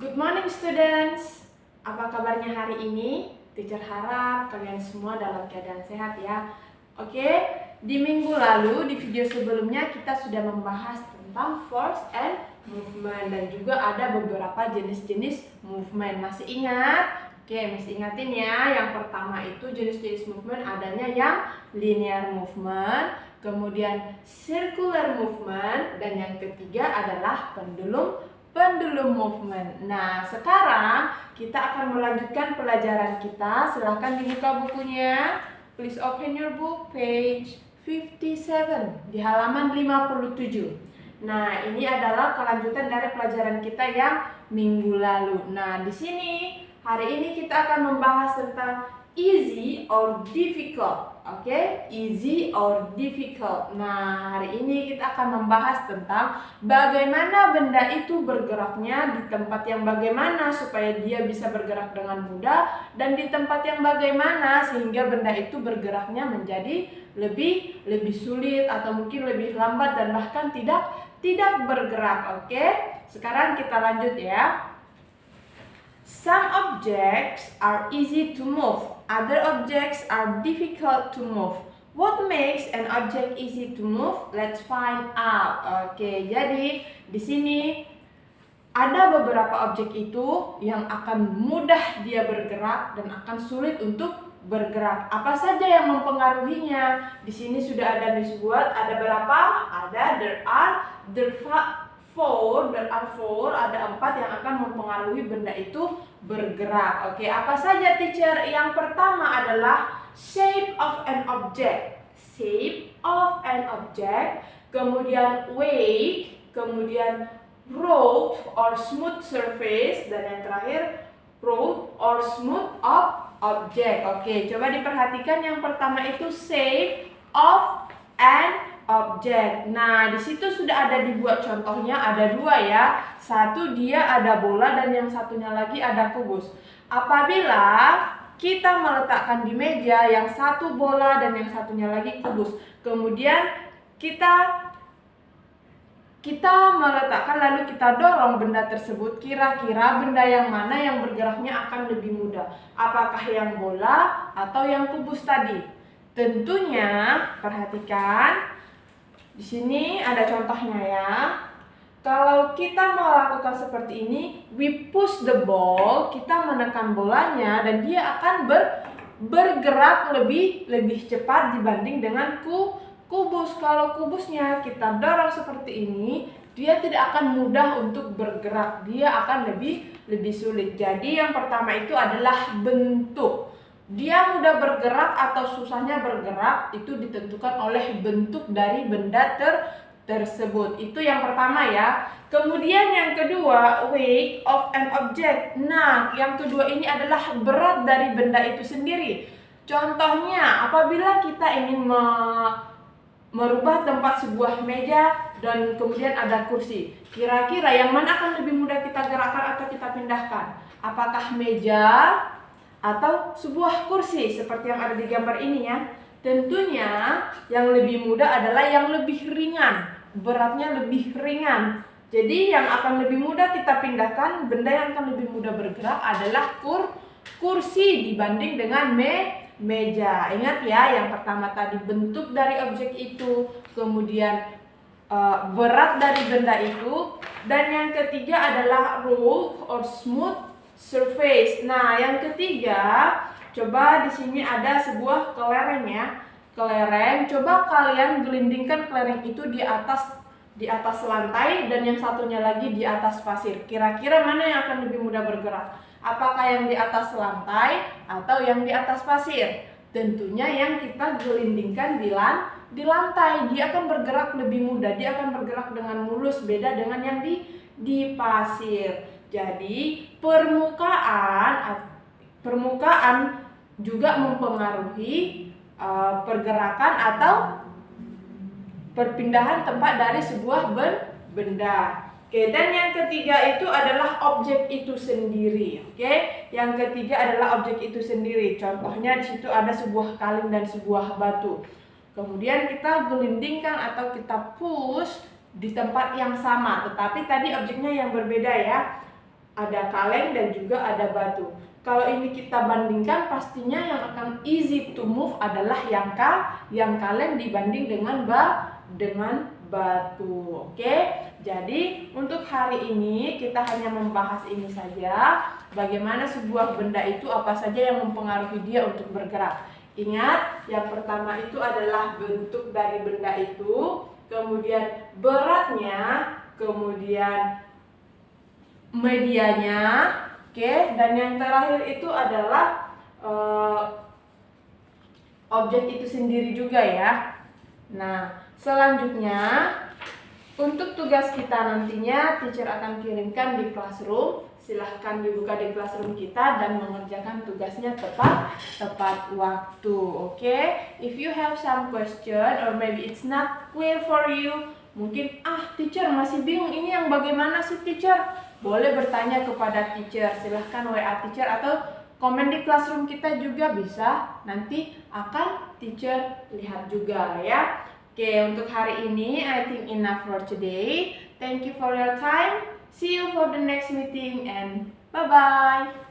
Good morning students. Apa kabarnya hari ini? Teacher harap kalian semua dalam keadaan sehat ya. Oke, di minggu lalu di video sebelumnya kita sudah membahas tentang force and movement dan juga ada beberapa jenis-jenis movement. Masih ingat? Oke, masih ingatin ya. Yang pertama itu jenis-jenis movement adanya yang linear movement, kemudian circular movement, dan yang ketiga adalah pendulum movement. Nah, sekarang kita akan melanjutkan pelajaran kita. Silahkan dibuka bukunya. Please open your book, page 57, di halaman 57. Nah, ini adalah kelanjutan dari pelajaran kita yang minggu lalu. Nah, di sini hari ini kita akan membahas tentang easy or difficult. Oke, easy or difficult. Nah, hari ini kita akan membahas tentang bagaimana benda itu bergeraknya di tempat yang bagaimana supaya dia bisa bergerak dengan mudah, dan di tempat yang bagaimana sehingga benda itu bergeraknya menjadi lebih sulit atau mungkin lebih lambat dan bahkan tidak bergerak. Oke, sekarang kita lanjut ya. Some objects are easy to move, other objects are difficult to move. What makes an object easy to move? Let's find out. Oke, jadi di sini ada beberapa objek itu yang akan mudah dia bergerak dan akan sulit untuk bergerak. Apa saja yang mempengaruhinya? Di sini sudah ada disebut, ada berapa? There are four, ada 4 yang akan mempengaruhi benda itu bergerak. Oke, apa saja teacher? Yang pertama adalah shape of an object. Shape of an object, kemudian weight, kemudian rough or smooth surface, dan yang terakhir rough or smooth of object. Oke, coba diperhatikan yang pertama itu shape of an object. Nah, di situ sudah ada dibuat contohnya, ada 2 ya. Satu dia ada bola dan yang satunya lagi ada kubus. Apabila kita meletakkan di meja yang satu bola dan yang satunya lagi kubus, kemudian kita meletakkan lalu kita dorong benda tersebut, kira-kira benda yang mana yang bergeraknya akan lebih mudah? Apakah yang bola atau yang kubus tadi? Tentunya perhatikan di sini ada contohnya ya. Kalau kita melakukan seperti ini, we push the ball, kita menekan bolanya dan dia akan bergerak lebih cepat dibanding dengan kubus. Kalau kubusnya kita dorong seperti ini, dia tidak akan mudah untuk bergerak, dia akan lebih sulit. Jadi yang pertama itu adalah bentuk. Dia mudah bergerak atau susahnya bergerak itu ditentukan oleh bentuk dari benda tersebut. Itu yang pertama ya. Kemudian yang kedua, weight of an object. Nah, yang kedua ini adalah berat dari benda itu sendiri. Contohnya, apabila kita ingin merubah tempat sebuah meja dan kemudian ada kursi, kira-kira yang mana akan lebih mudah kita gerakkan atau kita pindahkan? Apakah meja atau sebuah kursi seperti yang ada di gambar ini ya? Tentunya yang lebih mudah adalah yang lebih ringan, beratnya lebih ringan. Jadi yang akan lebih mudah kita pindahkan, benda yang akan lebih mudah bergerak adalah kursi dibanding dengan meja. Ingat ya, yang pertama tadi bentuk dari objek itu, kemudian berat dari benda itu, dan yang ketiga adalah rough or smooth surface. Nah, yang ketiga, coba di sini ada sebuah kelereng ya. Kelereng, coba kalian gelindingkan kelereng itu di atas lantai dan yang satunya lagi di atas pasir. Kira-kira mana yang akan lebih mudah bergerak? Apakah yang di atas lantai atau yang di atas pasir? Tentunya yang kita gelindingkan di lantai. Dia akan bergerak lebih mudah, dia akan bergerak dengan mulus, beda dengan yang di pasir. Jadi permukaan juga mempengaruhi pergerakan atau perpindahan tempat dari sebuah benda. Oke, dan yang ketiga itu adalah objek itu sendiri. Oke, yang ketiga adalah objek itu sendiri. Contohnya di situ ada sebuah kaleng dan sebuah batu. Kemudian kita gelindingkan atau kita push di tempat yang sama, tetapi tadi objeknya yang berbeda ya. ada kaleng dan juga ada batu. Kalau ini kita bandingkan, pastinya yang akan easy to move adalah yang kaleng dibanding dengan batu. Oke, jadi untuk hari ini kita hanya membahas ini saja. Bagaimana sebuah benda itu, apa saja yang mempengaruhi dia untuk bergerak. Ingat, yang pertama itu adalah bentuk dari benda itu, kemudian beratnya, kemudian medianya, oke, dan yang terakhir itu adalah objek itu sendiri juga ya. Nah, selanjutnya untuk tugas kita nantinya teacher akan kirimkan di classroom. Silahkan dibuka di classroom kita dan mengerjakan tugasnya tepat waktu. Oke, if you have some question or maybe it's not clear for you, mungkin teacher masih bingung ini yang bagaimana sih teacher? Boleh bertanya kepada teacher, silahkan WA teacher atau komen di classroom kita juga bisa. Nanti akan teacher lihat juga ya. Oke, untuk hari ini I think enough for today. Thank you for your time. See you for the next meeting and bye-bye.